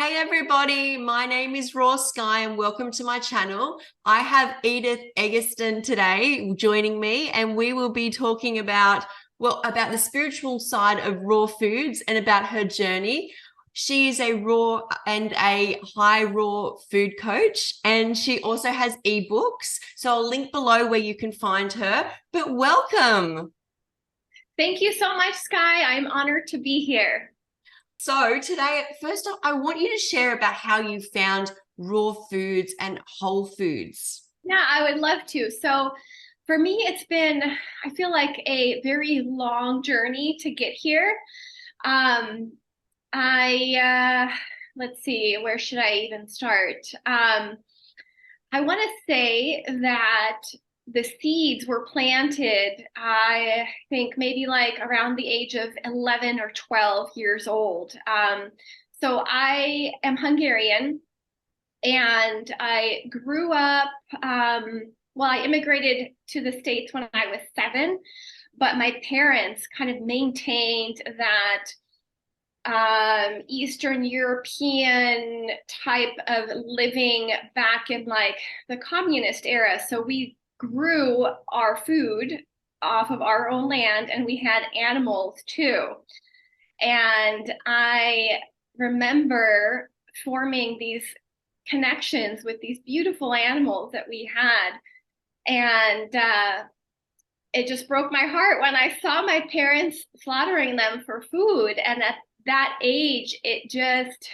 Hey everybody, my name is Raw Skye and welcome to my channel. I have Edith Eggleston today joining me, and we will be talking about the spiritual side of raw foods and about her journey. She is a raw and a high raw food coach, and she also has ebooks. So I'll link below where you can find her. But welcome. Thank you so much, Skye. I'm honored to be here. So today, first off, I want you to share about how you found raw foods and whole foods. Yeah, I would love to. So, for me, it's been, I feel like a very long journey to get here. Um, let's see, where should I even start? I want to say that the seeds were planted, I think maybe like around the age of 11 or 12 years old. So I am Hungarian and I grew up, I immigrated to the States when I was 7, but my parents kind of maintained that Eastern European type of living back in like the communist era. So we grew our food off of our own land and we had animals too. And I remember forming these connections with these beautiful animals that we had. And it just broke my heart when I saw my parents slaughtering them for food. And at that age, it just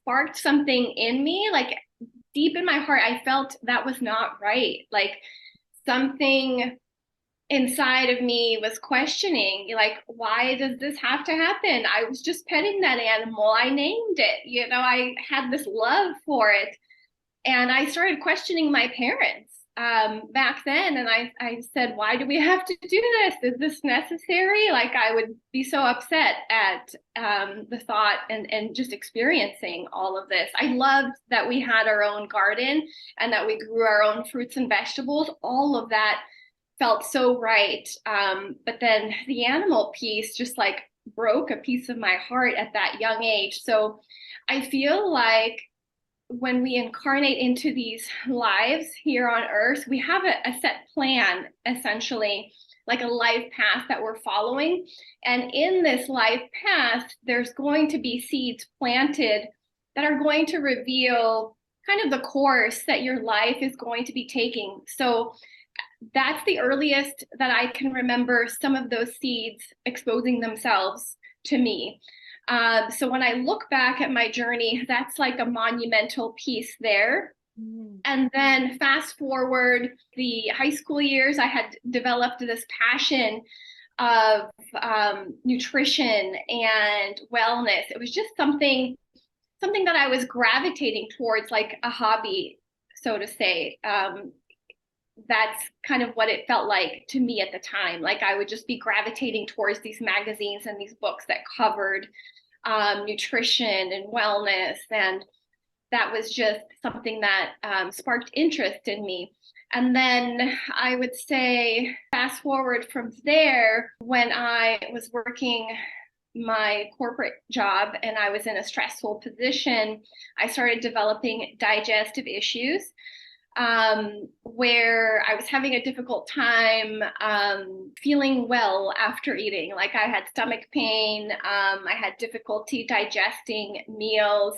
sparked something in me. Like deep in my heart, I felt that was not right. Like something inside of me was questioning, like, why does this have to happen? I was just petting that animal. I named it, I had this love for it. And I started questioning my parents back then. And I said, why do we have to do this? Is this necessary? Like, I would be so upset at the thought and just experiencing all of this. I loved that we had our own garden and that we grew our own fruits and vegetables. All of that felt so right. But then the animal piece just like broke a piece of my heart at that young age. So I feel like when we incarnate into these lives here on earth, we have a set plan, essentially, like a life path that we're following. And in this life path, there's going to be seeds planted that are going to reveal kind of the course that your life is going to be taking. So that's the earliest that I can remember some of those seeds exposing themselves to me. So when I look back at my journey, that's like a monumental piece there. Mm. And then fast forward the high school years, I had developed this passion of nutrition and wellness. It was just something that I was gravitating towards, like a hobby, so to say. That's kind of what it felt like to me at the time. Like I would just be gravitating towards these magazines and these books that covered nutrition and wellness. And that was just something that sparked interest in me. And then I would say, fast forward from there, when I was working my corporate job and I was in a stressful position, I started developing digestive issues where I was having a difficult time feeling well after eating. Like I had stomach pain, I had difficulty digesting meals.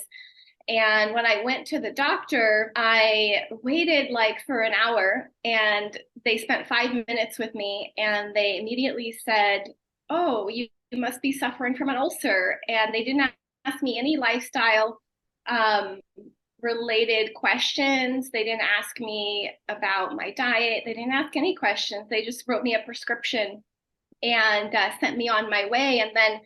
And when I went to the doctor, I waited like for an hour and they spent 5 minutes with me and they immediately said, "Oh, you must be suffering from an ulcer." And they didn't ask me any lifestyle um, related questions. They didn't ask me about my diet. They didn't ask any questions. They just wrote me a prescription and sent me on my way. And then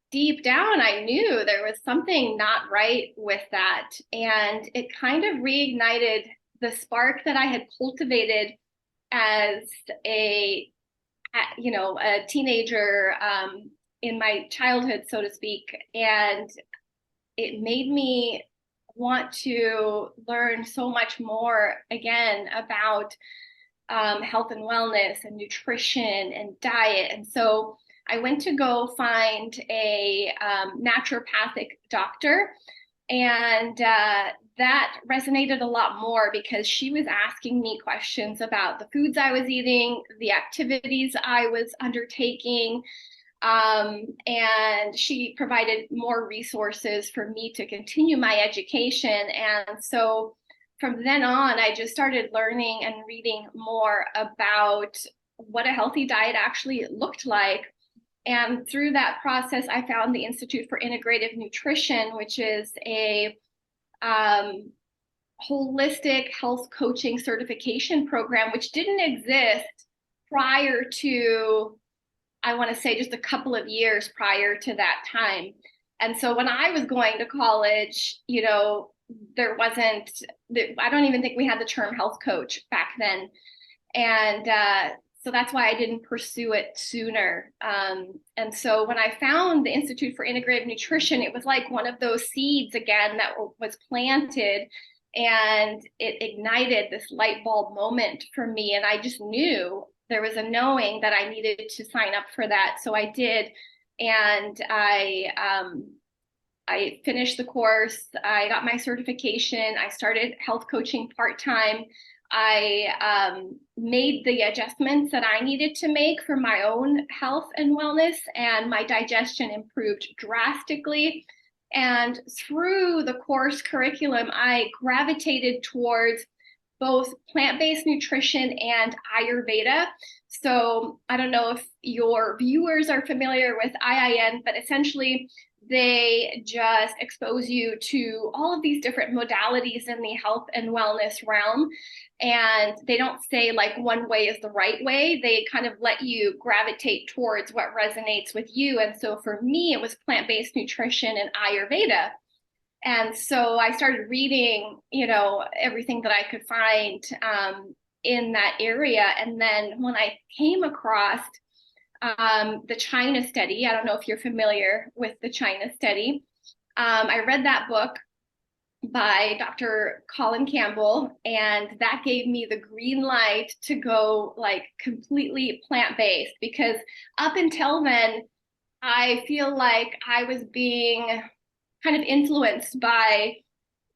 deep down, I knew there was something not right with that. And it kind of reignited the spark that I had cultivated as a, a teenager in my childhood, so to speak. And it made me want to learn so much more again about health and wellness and nutrition and diet. And so I went to go find a naturopathic doctor And that resonated a lot more because she was asking me questions about the foods I was eating, the activities I was undertaking, and she provided more resources for me to continue my education. And so from then on, I just started learning and reading more about what a healthy diet actually looked like. And through that process, I found the Institute for Integrative Nutrition, which is a um, holistic health coaching certification program, which didn't exist prior to, I want to say, just a couple of years prior to that time. And so when I was going to college, there wasn't, I don't even think we had the term health coach back then. And so that's why I didn't pursue it sooner. And so when I found the Institute for Integrative Nutrition, it was like one of those seeds again that was planted, and it ignited this light bulb moment for me. And I just knew there was a knowing that I needed to sign up for that. So I did. And I finished the course. I got my certification. I started health coaching part-time. I made the adjustments that I needed to make for my own health and wellness, and my digestion improved drastically. And through the course curriculum, I gravitated towards both plant-based nutrition and Ayurveda. So I don't know if your viewers are familiar with IIN, but essentially they just expose you to all of these different modalities in the health and wellness realm. And they don't say like one way is the right way. They kind of let you gravitate towards what resonates with you. And so for me, it was plant-based nutrition and Ayurveda. And so I started reading, everything that I could find in that area. And then when I came across the China study, I don't know if you're familiar with the China study. I read that book by Dr. Colin Campbell, and that gave me the green light to go like completely plant-based, because up until then, I feel like I was being kind of influenced by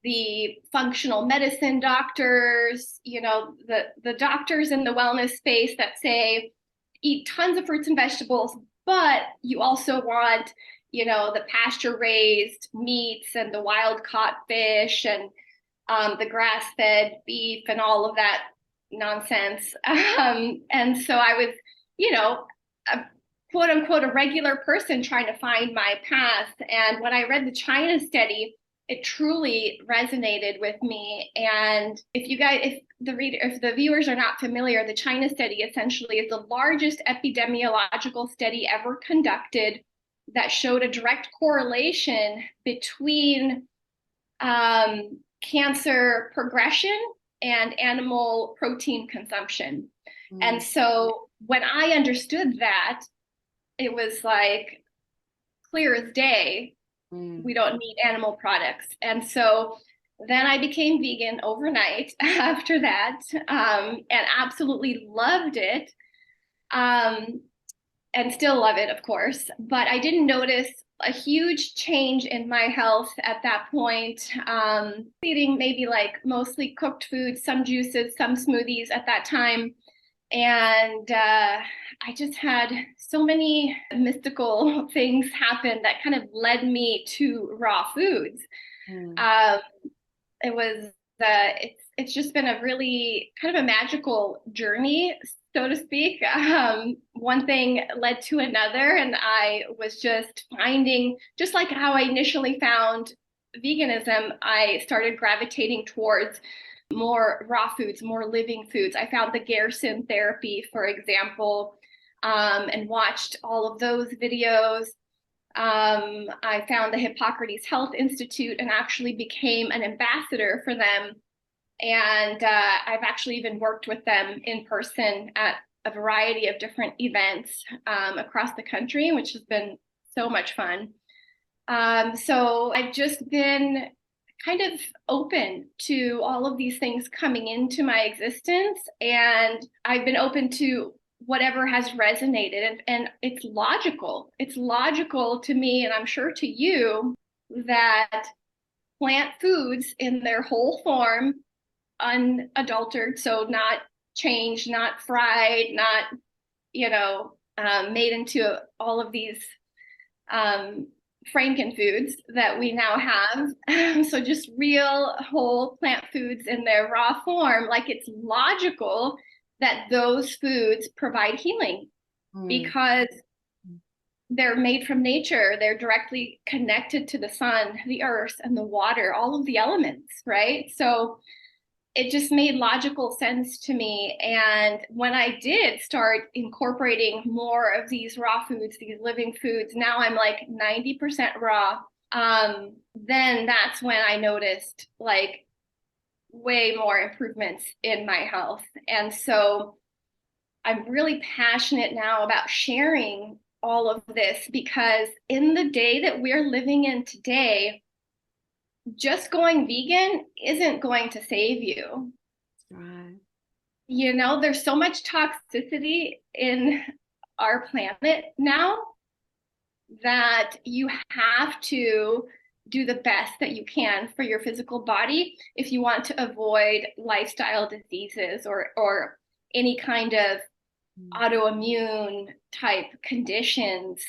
the functional medicine doctors, the doctors in the wellness space that say eat tons of fruits and vegetables, but you also want, the pasture raised meats and the wild caught fish and the grass fed beef and all of that nonsense. And so I was, a quote unquote, a regular person trying to find my path. And when I read the China study, it truly resonated with me. And if the viewers are not familiar, the China study essentially is the largest epidemiological study ever conducted that showed a direct correlation between cancer progression and animal protein consumption. And so when I understood that, it was like clear as day. We don't need animal products. And so then I became vegan overnight after that, and absolutely loved it, and still love it, of course. But I didn't notice a huge change in my health at that point. Eating maybe like mostly cooked foods, some juices, some smoothies at that time. And I just had so many mystical things happen that kind of led me to raw foods. It was it's just been a really kind of a magical journey, so to speak. One thing led to another, and I was just finding, just like how I initially found veganism, I started gravitating towards more raw foods, more living foods. I found the Gerson therapy, for example, and watched all of those videos. I found the Hippocrates Health Institute and actually became an ambassador for them. And I've actually even worked with them in person at a variety of different events across the country, which has been so much fun. So I've just been kind of open to all of these things coming into my existence, and I've been open to whatever has resonated, and it's logical to me, and I'm sure to you, that plant foods in their whole form, unadulterated, so not changed, not fried, not, made into all of these Franken foods that we now have. So just real whole plant foods in their raw form. Like, it's logical that those foods provide healing because they're made from nature. They're directly connected to the sun, the earth, and the water, all of the elements, right? So it just made logical sense to me. And when I did start incorporating more of these raw foods, these living foods, now I'm like 90% raw. Then that's when I noticed like way more improvements in my health. And so I'm really passionate now about sharing all of this, because in the day that we're living in today, just going vegan isn't going to save you. Right. There's so much toxicity in our planet now that you have to do the best that you can for your physical body if you want to avoid lifestyle diseases or any kind of autoimmune type conditions.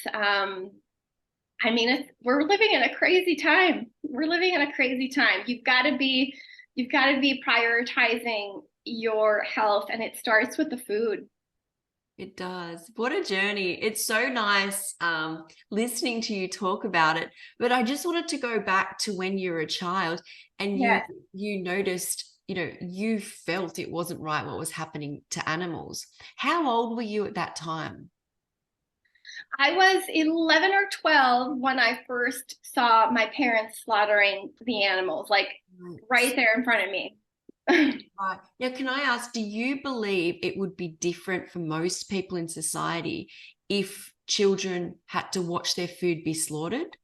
We're living in a crazy time. We're living in a crazy time. You've got to be prioritizing your health, and it starts with the food. It does. What a journey. It's so nice listening to you talk about it. But I just wanted to go back to when you were a child and Yes. you noticed, you felt it wasn't right what was happening to animals. How old were you at that time? I was 11 or 12 when I first saw my parents slaughtering the animals, like right there in front of me. Right. Now, can I ask, do you believe it would be different for most people in society if children had to watch their food be slaughtered?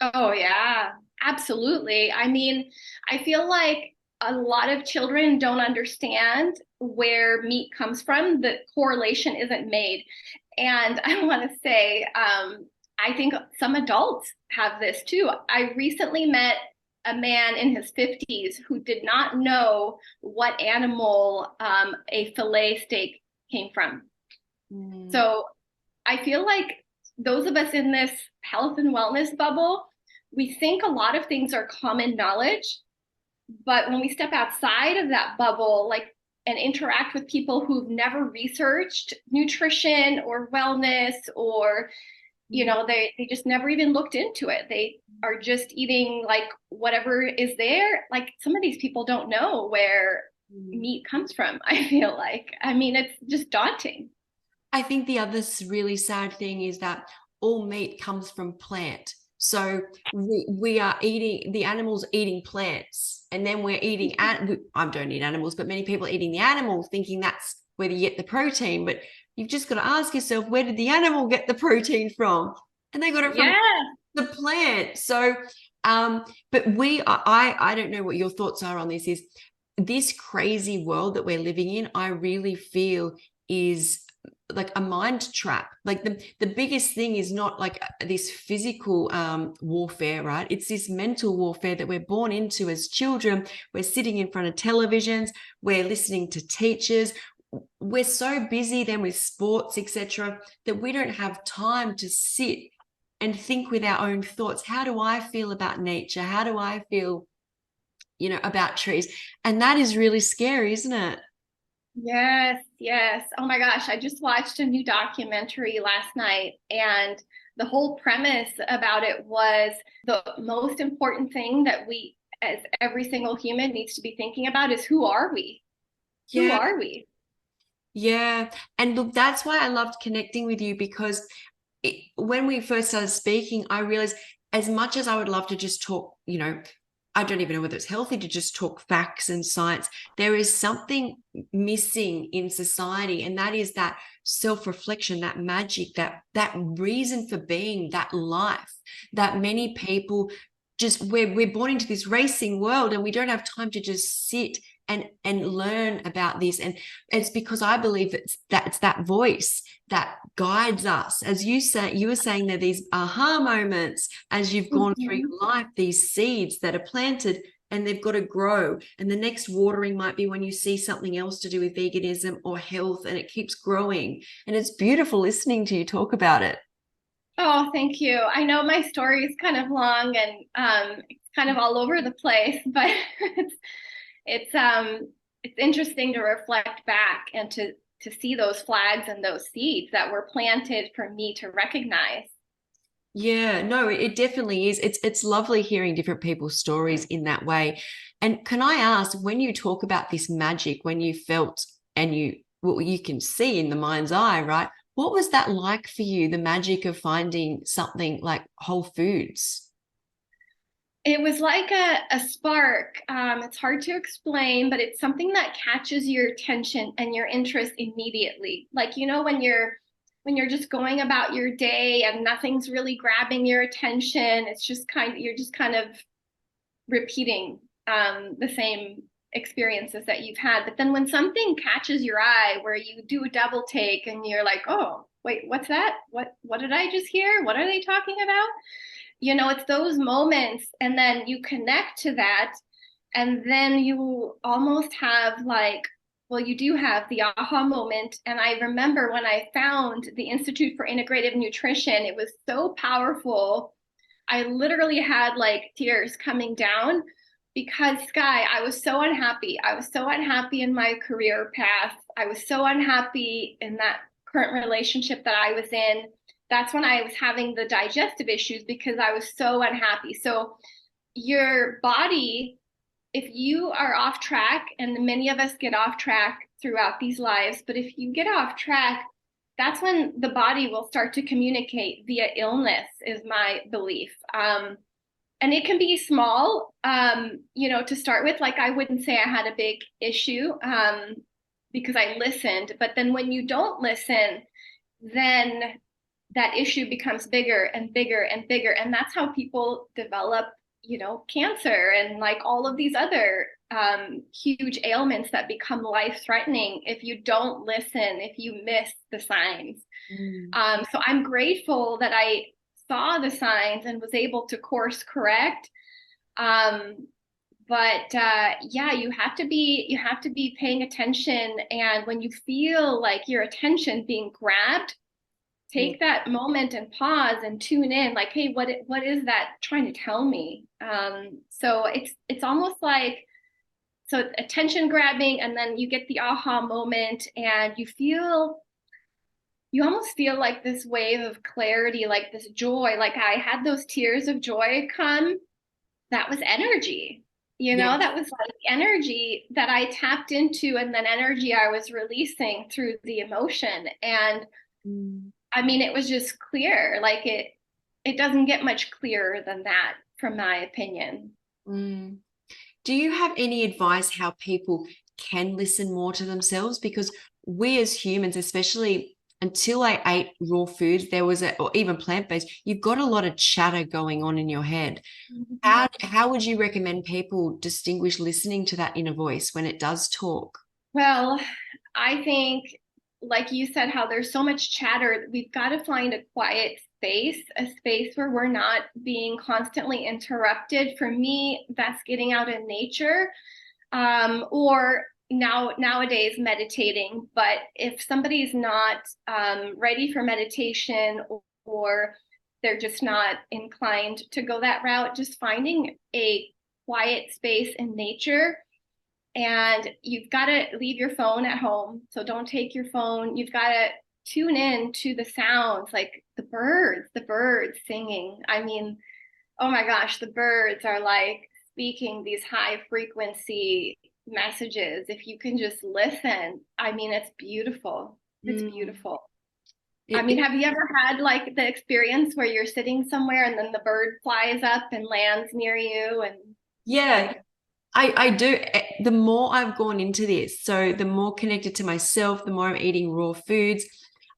Oh, yeah, absolutely. I feel like a lot of children don't understand where meat comes from. The correlation isn't made. And I want to say, I think some adults have this too. I recently met a man in his 50s who did not know what animal a fillet steak came from. So I feel like those of us in this health and wellness bubble, we think a lot of things are common knowledge. But when we step outside of that bubble, like, and interact with people who've never researched nutrition or wellness, or they just never even looked into it, they are just eating like whatever is there. Like, some of these people don't know where meat comes from. I feel like, it's just daunting. I think the other really sad thing is that all meat comes from plant. So we are eating, the animals eating plants, and then we're eating, I don't eat animals, but many people are eating the animals thinking that's where you get the protein. But you've just got to ask yourself, where did the animal get the protein from? And they got it from the plant. So, but I don't know what your thoughts are on this, is this crazy world that we're living in, I really feel is like a mind trap. Like the biggest thing is not like this physical warfare, right? It's this mental warfare that we're born into as children. We're sitting in front of televisions, we're listening to teachers, we're so busy then with sports, etc., that we don't have time to sit and think with our own thoughts. How do I feel about nature? How do I feel, about trees? And that is really scary, isn't it? Yes, yes. Oh my gosh, I just watched a new documentary last night, and the whole premise about it was the most important thing that we, as every single human, needs to be thinking about is, who are we? Who Yeah. are we? Yeah. And look, that's why I loved connecting with you, because when we first started speaking, I realized, as much as I would love to just talk, I don't even know whether it's healthy to just talk facts and science, there is something missing in society, and that is that self-reflection, that magic, that reason for being, that life that many people just, we're born into this racing world, and we don't have time to just sit and learn about this. And it's because I believe it's that voice that guides us. As you were saying, there these aha moments as you've gone through your life, these seeds that are planted and they've got to grow. And the next watering might be when you see something else to do with veganism or health, and it keeps growing. And it's beautiful listening to you talk about it. Oh, thank you. I know my story is kind of long and it's kind of all over the place, but it's interesting to reflect back and to see those flags and those seeds that were planted for me to recognize. Yeah, no, it definitely is. It's lovely hearing different people's stories in that way. And can I ask, when you talk about this magic, when you felt and what you can see in the mind's eye, right? What was that like for you, the magic of finding something like Whole Foods? It was like a spark. It's hard to explain, but it's something that catches your attention and your interest immediately. Like, when you're just going about your day and nothing's really grabbing your attention, you're just kind of repeating the same experiences that you've had. But then when something catches your eye where you do a double take and you're like, oh, wait, what's that? What did I just hear? What are they talking about? It's those moments, and then you connect to that, and then you almost have like, well, you do have the aha moment. And I remember when I found the Institute for Integrative Nutrition, it was so powerful. I literally had like tears coming down because, Skye, I was so unhappy. I was so unhappy in my career path. I was so unhappy in that current relationship that I was in. That's when I was having the digestive issues because I was so unhappy. So your body, if you are off track, and many of us get off track throughout these lives, but if you get off track, that's when the body will start to communicate via illness, is my belief. And it can be small, to start with. Like, I wouldn't say I had a big issue because I listened. But then when you don't listen, then that issue becomes bigger and bigger and bigger. And that's how people develop, cancer and like all of these other huge ailments that become life-threatening if you don't listen, if you miss the signs. So I'm grateful that I saw the signs and was able to course correct. But yeah, you have to be paying attention. And when you feel like your attention being grabbed, take that moment and pause and tune in, like, hey, what is that trying to tell me? So it's almost like, so attention grabbing, and then you get the aha moment, and you almost feel like this wave of clarity, like this joy. Like, I had those tears of joy come. That was energy, Yeah. that was like energy that I tapped into, and then energy I was releasing through the emotion. And I mean, it was just clear. Like, it doesn't get much clearer than that, from my opinion. Mm. Do you have any advice how people can listen more to themselves? Because we as humans, especially until I ate raw foods, or even plant-based, you've got a lot of chatter going on in your head. How would you recommend people distinguish listening to that inner voice when it does talk? Well, I think, like you said, how there's so much chatter, we've got to find a quiet space, a space where we're not being constantly interrupted. For me, that's getting out in nature, or nowadays meditating. But if somebody's not ready for meditation, or they're just not inclined to go that route, just finding a quiet space in nature. And you've got to leave your phone at home. So don't take your phone. You've got to tune in to the sounds, like the birds singing. I mean, oh my gosh, the birds are like speaking these high frequency messages. If you can just listen, I mean, it's beautiful. It's beautiful. I mean, have you ever had like the experience where you're sitting somewhere and then the bird flies up and lands near you? And Yeah, I do. The more I've gone into this, so the more connected to myself, the more I'm eating raw foods,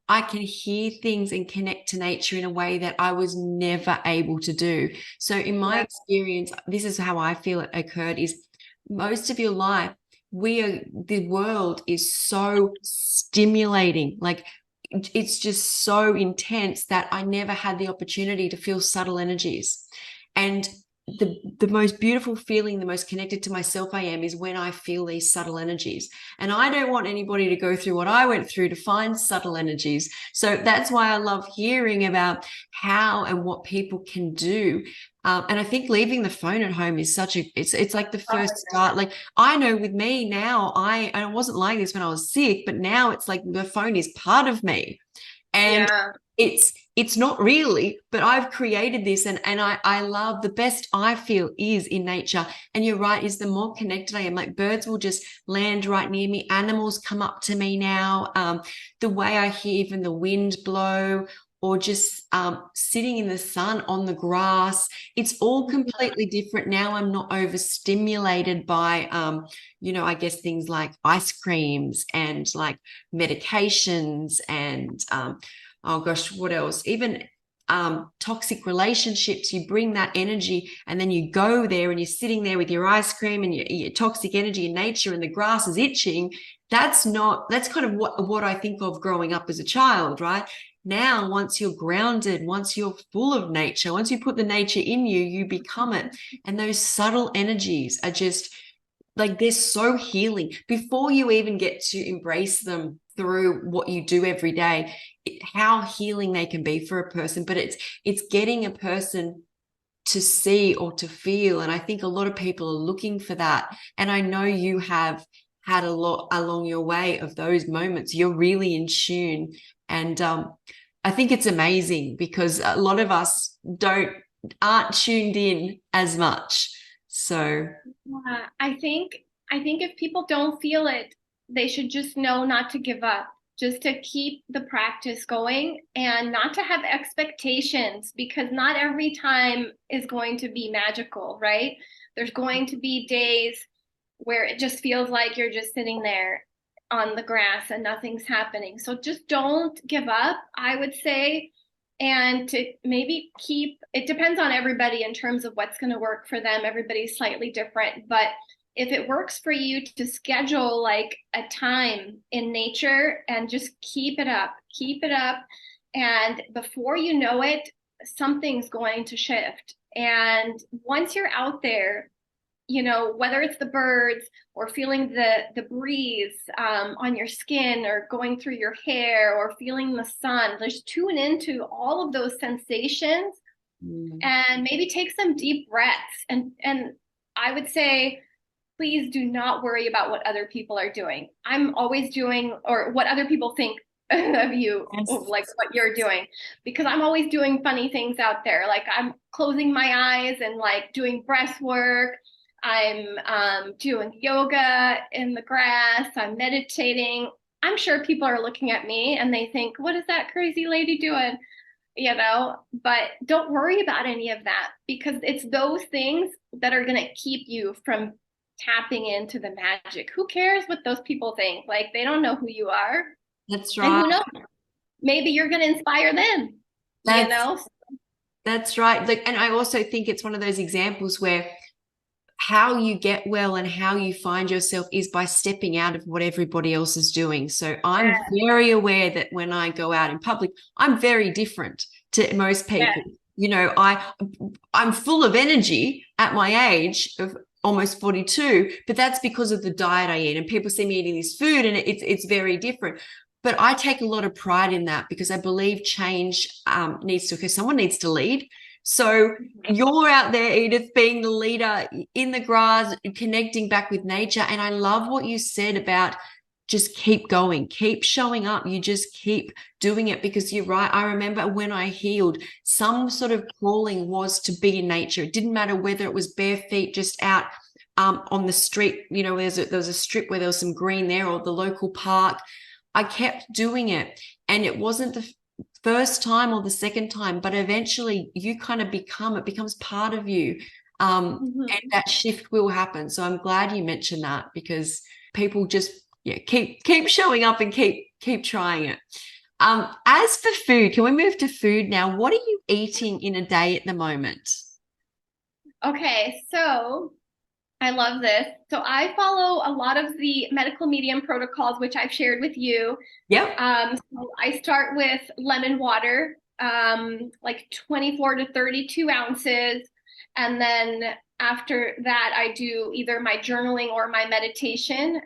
I can hear things and connect to nature in a way that I was never able to do. So in my experience, this is how I feel it occurred, is most of your life, the world is so stimulating. Like it's just so intense that I never had the opportunity to feel subtle energies. And the most beautiful feeling, the most connected to myself I am, is when I feel these subtle energies. And I don't want anybody to go through what I went through to find subtle energies. So that's why I love hearing about how and what people can do. And I think leaving the phone at home is it's like the Oh, first start. Like I know with me now, I wasn't like this when I was sick, but now it's like the phone is part of me. And yeah. it's not really, but I've created this, and I love, the best I feel is in nature. And you're right, is the more connected I am. Like birds will just land right near me, animals come up to me now. The way I hear even the wind blow, or just sitting in the sun on the grass, it's all completely different now. I'm not overstimulated by I guess things like ice creams and like medications and oh gosh, what else? Even toxic relationships. You bring that energy and then you go there and you're sitting there with your ice cream and your toxic energy in nature, and the grass is itching. That's kind of what I think of growing up as a child, right? Now, once you're grounded, once you're full of nature, once you put the nature in you, you become it. And those subtle energies are just like, they're so healing before you even get to embrace them through what you do every day. How healing they can be for a person, but it's getting a person to see or to feel. And I think a lot of people are looking for that, and I know you have had a lot along your way of those moments. You're really in tune, and I think it's amazing because a lot of us aren't tuned in as much. So Yeah, I think if people don't feel it, they should just know not to give up, just to keep the practice going and not to have expectations, because not every time is going to be magical, right? There's going to be days where it just feels like you're just sitting there on the grass and nothing's happening. So just don't give up, I would say. And to maybe keep, it depends on everybody in terms of what's going to work for them. Everybody's slightly different, but if it works for you to schedule like a time in nature and just keep it up. And before you know it, something's going to shift. And once you're out there, you know, whether it's the birds or feeling the breeze on your skin or going through your hair or feeling the sun, just tune into all of those sensations and maybe take some deep breaths. And I would say, please do not worry about what other people are doing. I'm always doing, or what other people think of you, yes. like what you're doing, because I'm always doing funny things out there. Like I'm closing my eyes and like doing breath work. I'm doing yoga in the grass. I'm meditating. I'm sure people are looking at me and they think, what is that crazy lady doing? You know, but don't worry about any of that, because it's those things that are going to keep you from tapping into the magic. Who cares what those people think? Like they don't know who you are. That's And right. who knows? Maybe you're going to inspire them, you That's know? that's right. Like, and I also think it's one of those examples where how you get well and how you find yourself is by stepping out of what everybody else is doing. So I'm Yeah, very aware that when I go out in public, I'm very different to most yeah, people. You know, I'm full of energy at my age of almost 42, but that's because of the diet I eat. And people see me eating this food and it's very different. But I take a lot of pride in that because I believe change needs to occur. Someone needs to lead. So you're out there, Edith, being the leader in the grass, connecting back with nature. And I love what you said about just keep going, keep showing up. You just keep doing it, because you're right. I remember when I healed, some sort of calling was to be in nature. It didn't matter whether it was bare feet just out on the street. You know, there was a strip where there was some green there, or the local park. I kept doing it. And it wasn't the first time or the second time, but eventually you kind of it becomes part of you. And mm-hmm. that shift will happen. So I'm glad you mentioned that, because people just, yeah, keep showing up and keep trying it. As for food, can we move to food now? What are you eating in a day at the moment? Okay, so I love this. So I follow a lot of the medical medium protocols, which I've shared with you. Yep. So I start with lemon water, like 24 to 32 ounces. And then after that, I do either my journaling or my meditation.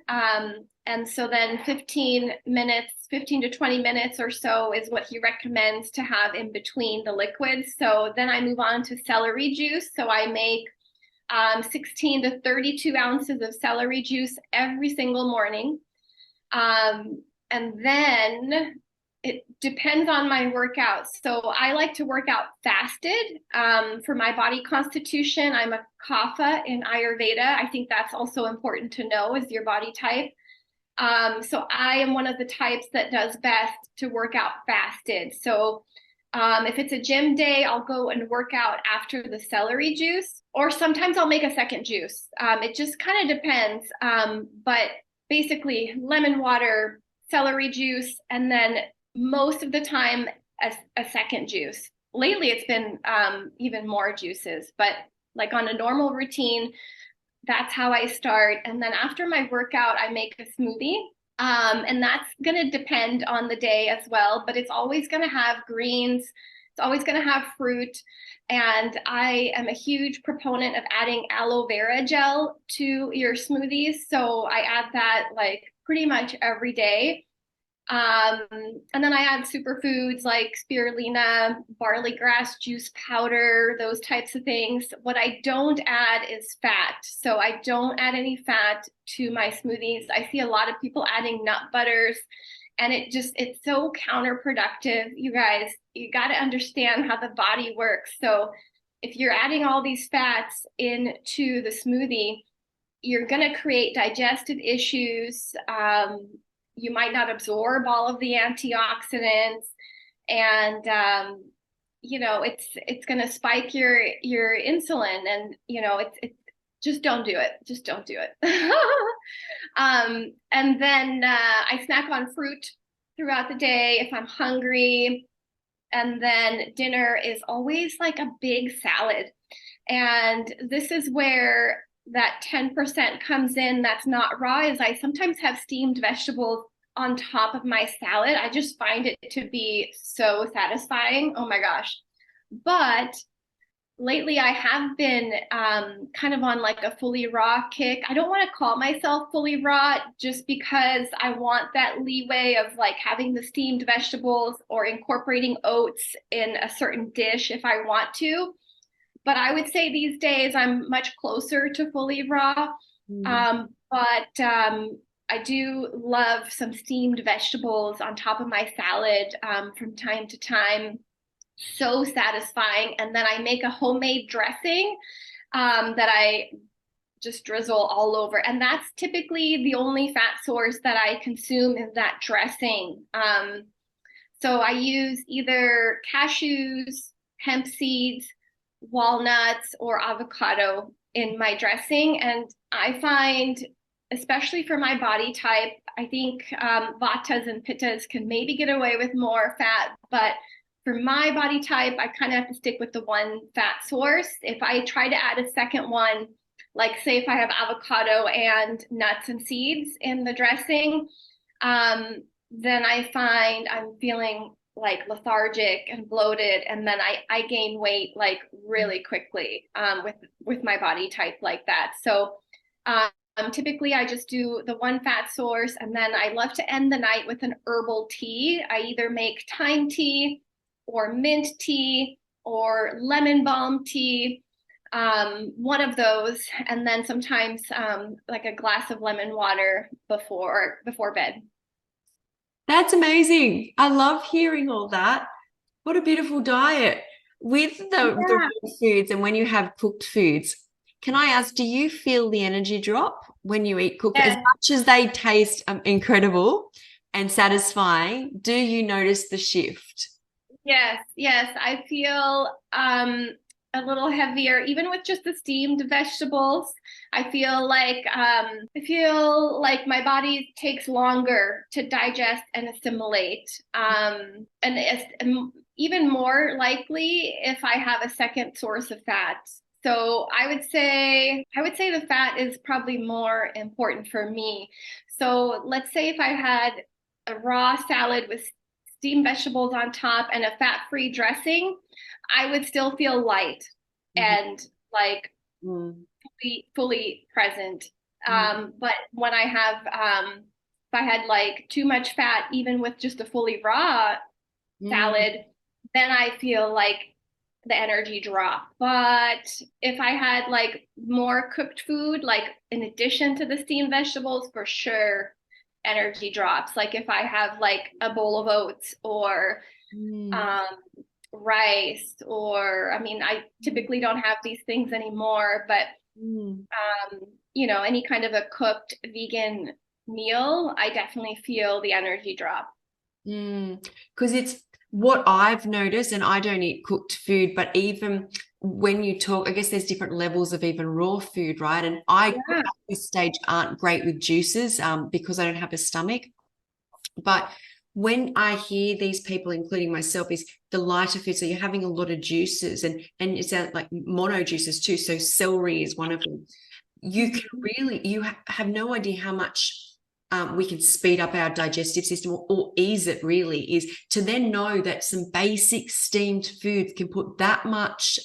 And so then 15 minutes, 15 to 20 minutes or so is what he recommends to have in between the liquids. So then I move on to celery juice. So I make 16 to 32 ounces of celery juice every single morning. And then it depends on my workouts. So I like to work out fasted for my body constitution. I'm a kapha in Ayurveda. I think that's also important to know is your body type. So I am one of the types that does best to work out fasted. So if it's a gym day, I'll go and work out after the celery juice, or sometimes I'll make a second juice. It just kind of depends. But basically, lemon water, celery juice, and then most of the time, a second juice. Lately, it's been even more juices, but like on a normal routine, that's how I start. And then after my workout, I make a smoothie. And that's going to depend on the day as well, but it's always going to have greens. It's always going to have fruit. And I am a huge proponent of adding aloe vera gel to your smoothies. So I add that like pretty much every day. And then I add superfoods like spirulina, barley grass juice powder, those types of things. What I don't add is fat. So I don't add any fat to my smoothies. I see a lot of people adding nut butters, and it's so counterproductive. You guys, you got to understand how the body works. So if you're adding all these fats into the smoothie, you're going to create digestive issues. You might not absorb all of the antioxidants, and it's going to spike your insulin, and it's just don't do it. Just don't do it. And then I snack on fruit throughout the day if I'm hungry, and then dinner is always like a big salad, and this is where that 10% comes in that's not raw. Is I sometimes have steamed vegetables on top of my salad. I just find it to be so satisfying. Oh my gosh. But lately I have been kind of on like a fully raw kick. I don't want to call myself fully raw just because I want that leeway of like having the steamed vegetables or incorporating oats in a certain dish if I want to. But I would say these days I'm much closer to fully raw. But I do love some steamed vegetables on top of my salad from time to time. So satisfying. And then I make a homemade dressing that I just drizzle all over. And that's typically the only fat source that I consume is that dressing. So I use either cashews, hemp seeds, walnuts, or avocado in my dressing. And I find, especially for my body type, I think vatas and pittas can maybe get away with more fat, but for my body type, I kind of have to stick with the one fat source. If I try to add a second one, like say if I have avocado and nuts and seeds in the dressing, then I find I'm feeling like lethargic and bloated, and then I gain weight like really quickly with my body type like that. So typically I just do the one fat source, and then I love to end the night with an herbal tea. I either make thyme tea or mint tea or lemon balm tea, one of those, and then sometimes like a glass of lemon water before bed. That's amazing. I love hearing all that. What a beautiful diet. With the Yeah. raw foods and when you have cooked foods, can I ask, do you feel the energy drop when you eat cooked? As Yes, much as they taste incredible and satisfying, do you notice the shift? yes. I feel a little heavier, even with just the steamed vegetables. I feel like my body takes longer to digest and assimilate. And it's even more likely if I have a second source of fat. So I would say the fat is probably more important for me. So let's say if I had a raw salad with steamed vegetables on top and a fat-free dressing, I would still feel light Mhm. and like Mm. fully present. Mm. But when if I had like too much fat, even with just a fully raw Mm. salad, then I feel like the energy drop. But if I had like more cooked food, like in addition to the steamed vegetables, for sure, energy drops. Like if I have like a bowl of oats or Mm. um, rice, or I mean, I typically don't have these things anymore, but Mm. any kind of a cooked vegan meal, I definitely feel the energy drop. Because it's what I've noticed, and I don't eat cooked food, but even when you talk, I guess there's different levels of even raw food, right? And I at Yeah. this stage aren't great with juices because I don't have a stomach. But when I hear these people, including myself, is the lighter food. So you're having a lot of juices, and it sounds like mono juices too. So celery is one of them. You can Mhm. really, have no idea how much we can speed up our digestive system, or ease it, really, is to then know that some basic steamed foods can put that much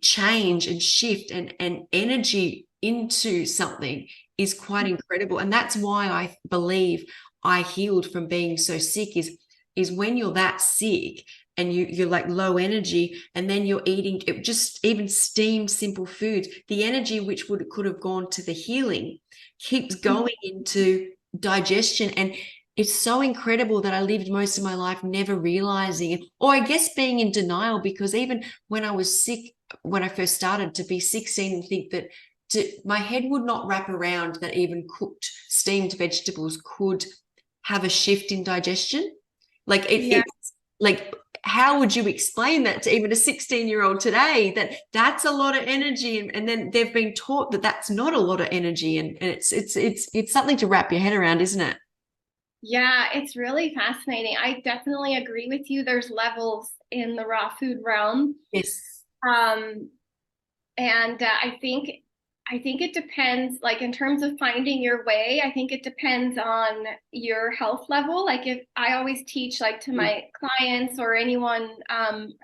change and shift and energy into something is quite incredible. And that's why I believe I healed from being so sick, is when you're that sick and you're like low energy, and then you're eating just even steamed simple foods, the energy which could have gone to the healing keeps going into digestion. And it's so incredible that I lived most of my life never realizing it, or I guess being in denial, because even when I was sick, when I first started to be 16, and think that my head would not wrap around that even cooked steamed vegetables could have a shift in digestion. Like Yeah. it's like, how would you explain that to even a 16-year-old today, that that's a lot of energy, and then they've been taught that that's not a lot of energy, and it's something to wrap your head around, isn't it? Yeah, it's really fascinating. I definitely agree with you. There's levels in the raw food realm. Yes. Um, and I think it depends, like in terms of finding your way, I think it depends on your health level. Like if I always teach like to Mm. my clients or anyone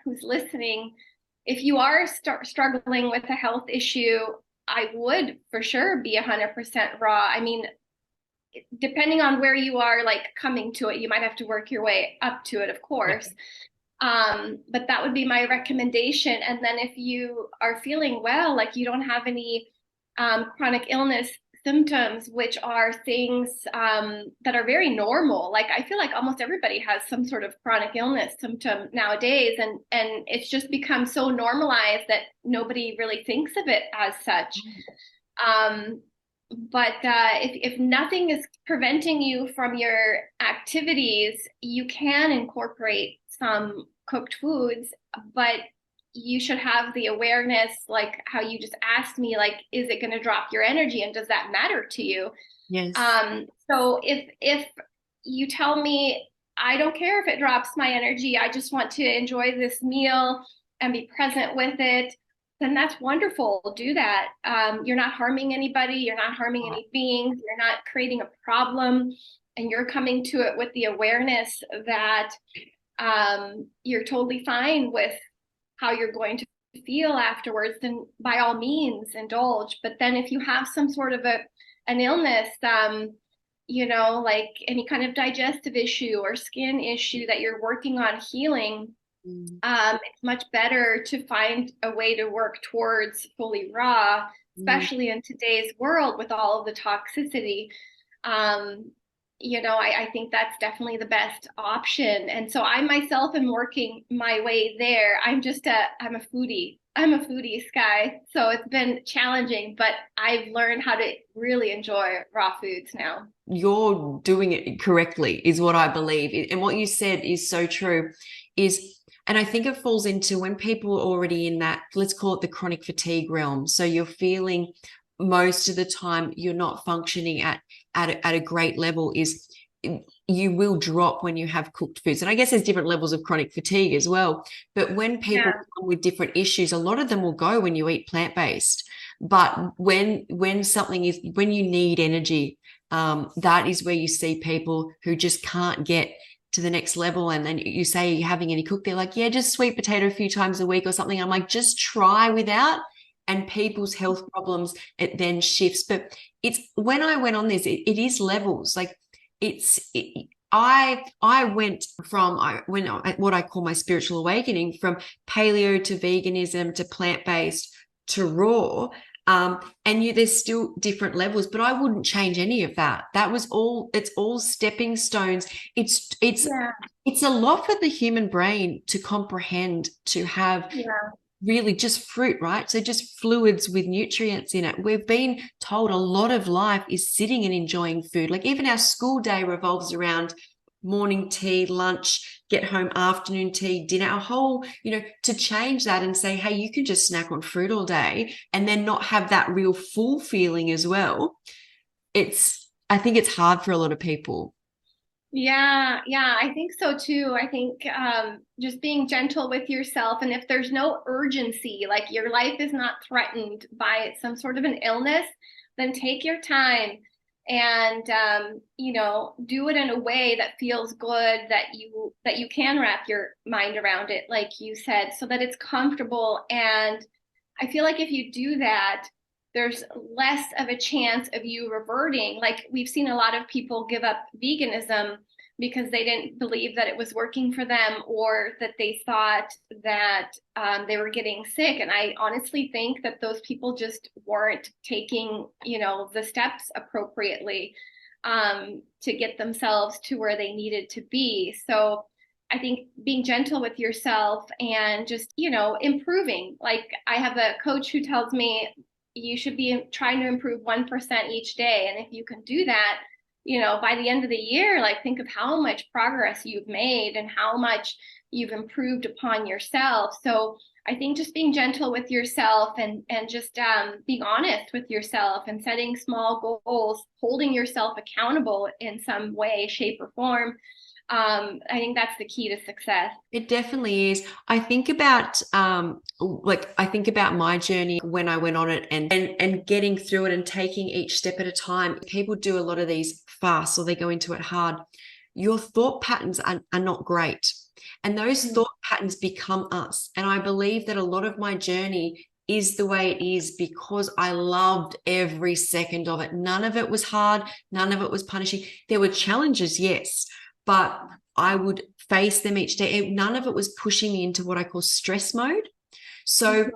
who's listening, if you are struggling with a health issue, I would for sure be 100% raw. I mean, depending on where you are, like coming to it, you might have to work your way up to it, of Yeah. course. But that would be my recommendation. And then if you are feeling well, like you don't have any chronic illness symptoms, which are things that are very normal. Like I feel like almost everybody has some sort of chronic illness symptom nowadays, and it's just become so normalized that nobody really thinks of it as such. Um, but if nothing is preventing you from your activities, you can incorporate some cooked foods, but you should have the awareness, like how you just asked me, like, is it going to drop your energy and does that matter to you? Yes. So if you tell me, I don't care if it drops my energy, I just want to enjoy this meal and be present with it, then that's wonderful. Do that. You're not harming anybody, you're not harming any beings, you're not creating a problem, and you're coming to it with the awareness that you're totally fine with how you're going to feel afterwards, then by all means indulge. But then if you have some sort of an illness, like any kind of digestive issue or skin issue that you're working on healing, Mm. it's much better to find a way to work towards fully raw, Mm. especially in today's world with all of the toxicity. Um, I think that's definitely the best option. And so I myself am working my way there. I'm a foodie. I'm a foodie, Skye. So it's been challenging, but I've learned how to really enjoy raw foods now. You're doing it correctly, is what I believe. And what you said is so true. And I think it falls into when people are already in that, let's call it the chronic fatigue realm. So you're feeling most of the time you're not functioning at a great level, is you will drop when you have cooked foods. And I guess there's different levels of chronic fatigue as well. But when people Yeah. come with different issues, a lot of them will go when you eat plant-based. But when something is when you need energy, that is where you see people who just can't get to the next level. And then you say you're having any cook, they're like, yeah, just sweet potato a few times a week or something. I'm like, just try without. And people's health problems, it then shifts. But it's when I went on this, it is levels. Like I went from what I call my spiritual awakening, from paleo to veganism to plant-based to raw. And there's still different levels, but I wouldn't change any of that. That was all, it's all stepping stones. It's Yeah. it's a lot for the human brain to comprehend, to have Yeah. really just fruit, right? So just fluids with nutrients in it. We've been told a lot of life is sitting and enjoying food. Like even our school day revolves around morning tea, lunch, get home, afternoon tea, dinner, a whole, to change that and say, hey, you can just snack on fruit all day and then not have that real full feeling as well. I think it's hard for a lot of people. Yeah, yeah, I think so too. I think just being gentle with yourself, and if there's no urgency, like your life is not threatened by some sort of an illness, then take your time and do it in a way that feels good, that you can wrap your mind around it, like you said, so that it's comfortable. And I feel like if you do that, there's less of a chance of you reverting. Like we've seen a lot of people give up veganism because they didn't believe that it was working for them, or that they thought that they were getting sick. And I honestly think that those people just weren't taking, the steps appropriately to get themselves to where they needed to be. So I think being gentle with yourself and just, improving. Like I have a coach who tells me you should be trying to improve 1% each day. And if you can do that, by the end of the year, like think of how much progress you've made and how much you've improved upon yourself. So I think just being gentle with yourself and just being honest with yourself and setting small goals, holding yourself accountable in some way, shape, or form. I think that's the key to success. It definitely is. I think about my journey when I went on it, and getting through it and taking each step at a time. People do a lot of these fast, or they go into it hard. Your thought patterns are not great. And those thought patterns become us. And I believe that a lot of my journey is the way it is because I loved every second of it. None of it was hard. None of it was punishing. There were challenges, yes, but I would face them each day. None of it was pushing me into what I call stress mode. So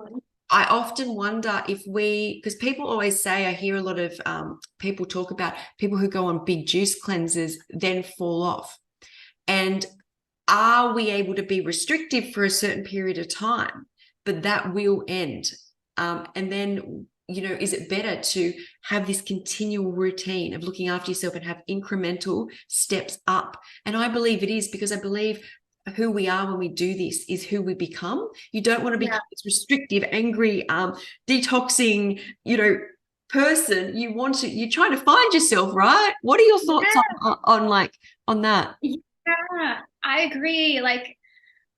I often wonder because people always say, I hear a lot of people talk about people who go on big juice cleanses then fall off. And are we able to be restrictive for a certain period of time? But that will end. And then, is it better to have this continual routine of looking after yourself and have incremental steps up? And I believe it is, because I believe who we are when we do this is who we become. You don't want to become this restrictive, angry, detoxing, person. You're trying to find yourself, right? What are your thoughts on that? Yeah, I agree. Like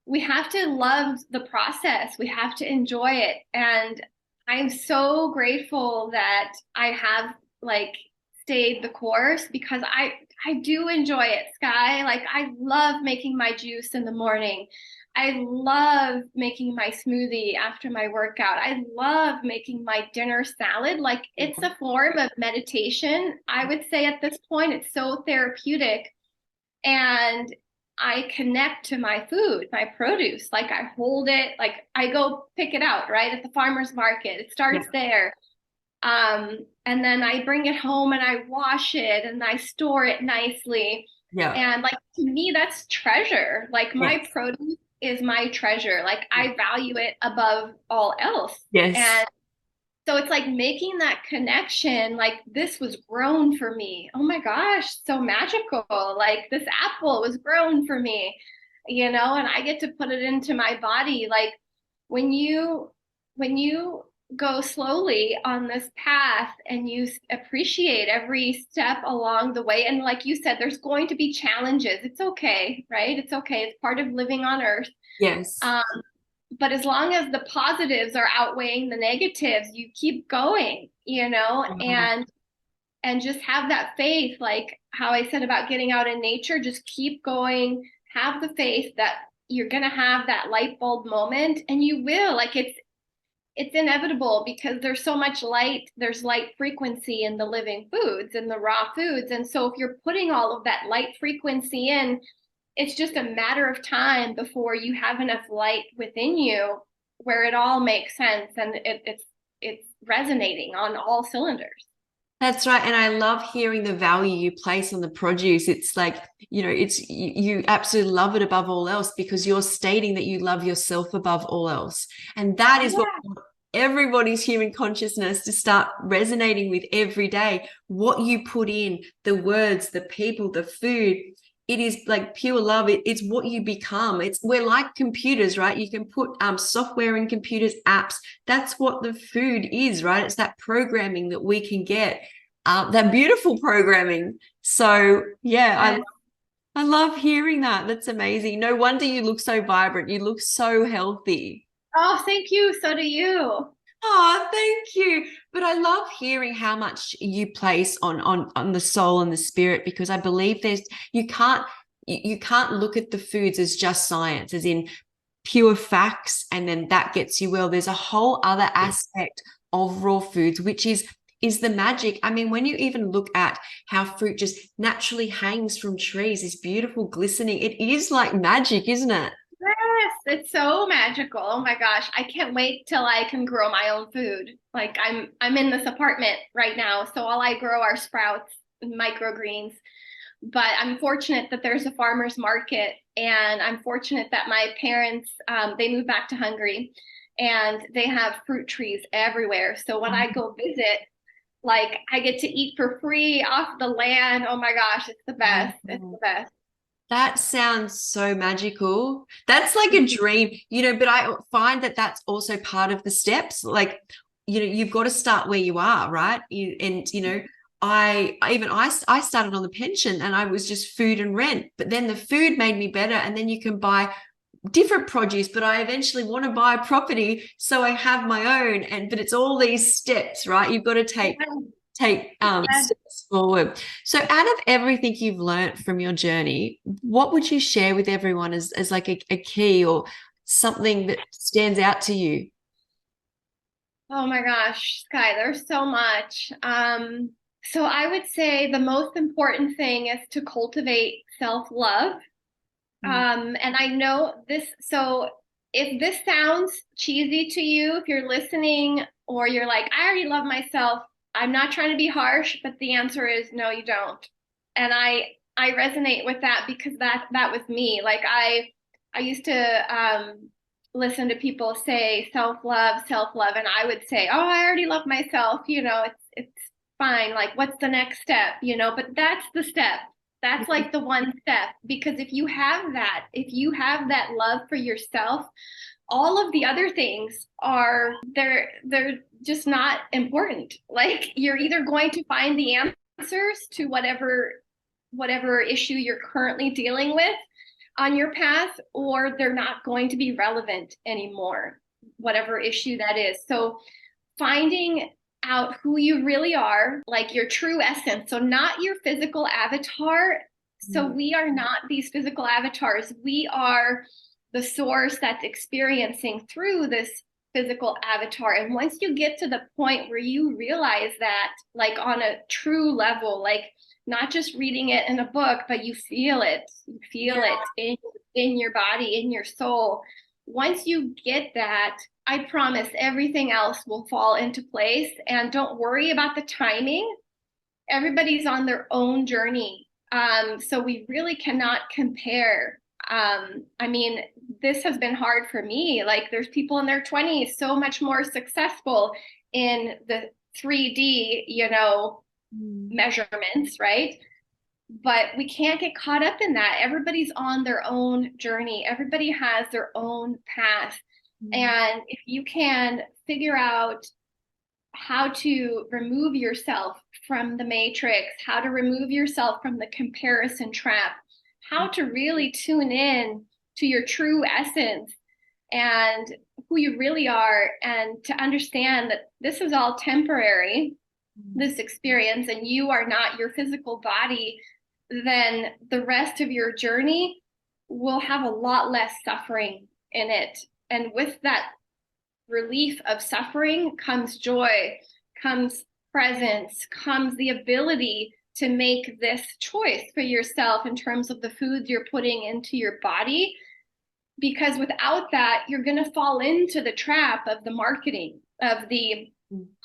we have to love the process. We have to enjoy it. And I'm so grateful that I have like stayed the course, because I do enjoy it, Skye. Like I love making my juice in the morning. I love making my smoothie after my workout. I love making my dinner salad. Like it's a form of meditation. I would say at this point it's so therapeutic, and I connect to my food, my produce. Like I hold it, like I go pick it out, right, at the farmer's market. It starts there. And then I bring it home and I wash it and I store it nicely. Yeah. And like to me, that's treasure. Like my produce is my treasure. Like I value it above all else. Yes. And so it's like making that connection, like this was grown for me. Oh my gosh, so magical. Like this apple was grown for me, and I get to put it into my body. Like when you go slowly on this path and you appreciate every step along the way. And like you said, there's going to be challenges. It's okay, right? It's okay. It's part of living on earth. Yes. Um, but as long as the positives are outweighing the negatives, you keep going, Wow. and just have that faith, like how I said about getting out in nature, just keep going, have the faith that you're going to have that light bulb moment, and you will. Like it's inevitable because there's so much light, there's light frequency in the living foods and the raw foods. And so if you're putting all of that light frequency in, it's just a matter of time before you have enough light within you where it all makes sense and it's resonating on all cylinders. That's right. And I love hearing the value you place on the produce. It's like, you absolutely love it above all else because you're stating that you love yourself above all else. And that is what Yeah. everybody's human consciousness to start resonating with every day. What you put in, the words, the people, the food, it is like pure love. It's what you become. We're like computers, right? You can put software in computers, apps. That's what the food is, right? It's that programming that we can get, that beautiful programming. So yeah, Yes. I love hearing that. That's amazing. No wonder you look so vibrant. You look so healthy. Oh, thank you. So do you. Oh, thank you. But I love hearing how much you place on the soul and the spirit because I believe you can't you can't look at the foods as just science, as in pure facts, and then that gets you well. There's a whole other aspect of raw foods, which is the magic. I mean, when you even look at how fruit just naturally hangs from trees, this beautiful glistening, it is like magic, isn't it? Yes, it's so magical. Oh my gosh, I can't wait till I can grow my own food. Like I'm in this apartment right now, so all I grow are sprouts and microgreens. But I'm fortunate that there's a farmer's market, and I'm fortunate that my parents they moved back to Hungary, and they have fruit trees everywhere. So when I go visit, like I get to eat for free off the land. Oh my gosh, it's the best. It's Oh. the best. That sounds so magical. That's like a dream, but I find that that's also part of the steps. Like, you've got to start where you are, right? I started on the pension and I was just food and rent, but then the food made me better. And then you can buy different produce, but I eventually want to buy a property. So I have my own. But it's all these steps, right? You've got to take Yes. steps forward. So out of everything you've learned from your journey, what would you share with everyone as like a key or something that stands out to you? Oh my gosh, Skye, there's so much. So I would say the most important thing is to cultivate self-love. Mm. And I know this, so if this sounds cheesy to you, if you're listening or you're like, I already love myself, I'm not trying to be harsh, but the answer is no, you don't. And I resonate with that because that was me. Like I used to listen to people say self love, and I would say, oh, I already love myself. It's fine. Like, what's the next step? But that's the step. That's like the one step because if you have that love for yourself, all of the other things are they're just not important. Like you're either going to find the answers to whatever issue you're currently dealing with on your path, or they're not going to be relevant anymore, whatever issue that is. So finding out who you really are, like your true essence. So not your physical avatar. So Mm. we are not these physical avatars. We are the source that's experiencing through this physical avatar. And once you get to the point where you realize that, like on a true level, like not just reading it in a book, but you feel Yeah. it in your body, in your soul. Once you get that, I promise everything else will fall into place. And don't worry about the timing. Everybody's on their own journey. So we really cannot compare. I mean, this has been hard for me. Like, there's people in their 20s so much more successful in the 3D, Mm. measurements, right? But we can't get caught up in that. Everybody's on their own journey, everybody has their own path. Mm. And if you can figure out how to remove yourself from the matrix, how to remove yourself from the comparison trap, how to really tune in to your true essence and who you really are, and to understand that this is all temporary, this experience, and you are not your physical body, then the rest of your journey will have a lot less suffering in it. And with that relief of suffering comes joy, comes presence, comes the ability to make this choice for yourself in terms of the foods you're putting into your body. Because without that, you're going to fall into the trap of the marketing, of the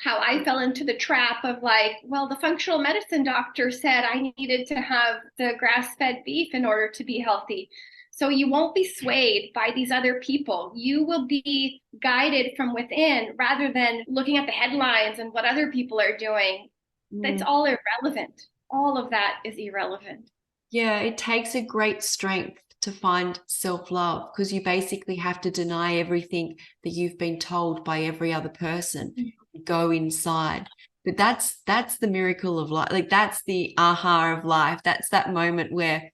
how I fell into the trap of like, well, the functional medicine doctor said I needed to have the grass-fed beef in order to be healthy. So you won't be swayed by these other people. You will be guided from within rather than looking at the headlines and what other people are doing. That's all irrelevant. All of that is irrelevant. Yeah, it takes a great strength to find self-love, because you basically have to deny everything that you've been told by every other person. Go inside. But that's the miracle of life. Like, that's the aha of life. That's that moment where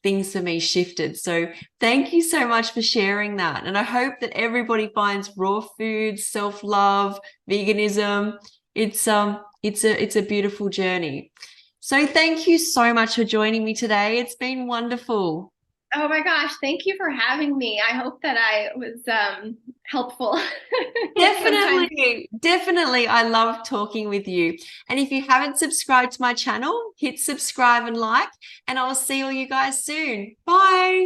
things for me shifted. So thank you so much for sharing that. And I hope that everybody finds raw food, self-love, veganism. It's a beautiful journey. So thank you so much for joining me today. It's been wonderful. Oh my gosh, thank you for having me. I hope that I was helpful. Sometimes. Definitely. I love talking with you. And if you haven't subscribed to my channel, hit subscribe and like, and I'll see all you guys soon. Bye.